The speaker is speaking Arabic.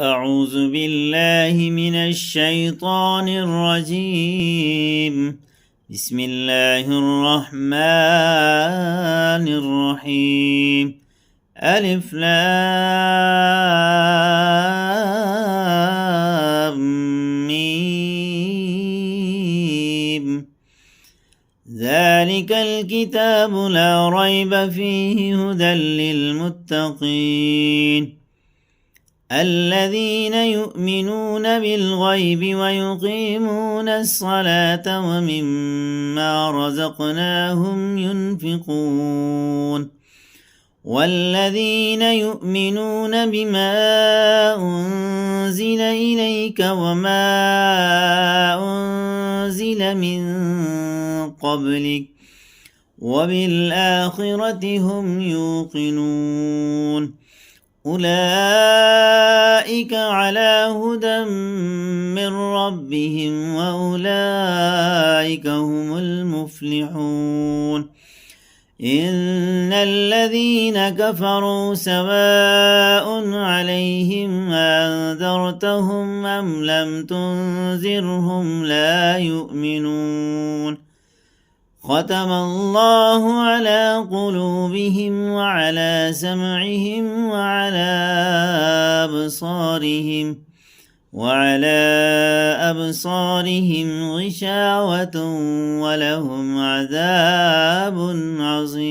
أعوذ بالله من الشيطان الرجيم. بسم الله الرحمن الرحيم. ألف لام ميم. ذلك الكتاب لا ريب فيه هدى للمتقين الذين يؤمنون بالغيب ويقيمون الصلاة ومما رزقناهم ينفقون والذين يؤمنون بما أنزل إليك وما أنزل من قبلك وبالآخرة هم يوقنون أولئك على هدى من ربهم وأولئك هم المفلحون إن الذين كفروا سواء عليهم أنذرتهم أم لم تنذرهم لا يؤمنون ختم الله على قلوبهم وعلى سمعهم وعلى أبصارهم غشاوة ولهم عذاب عظيم.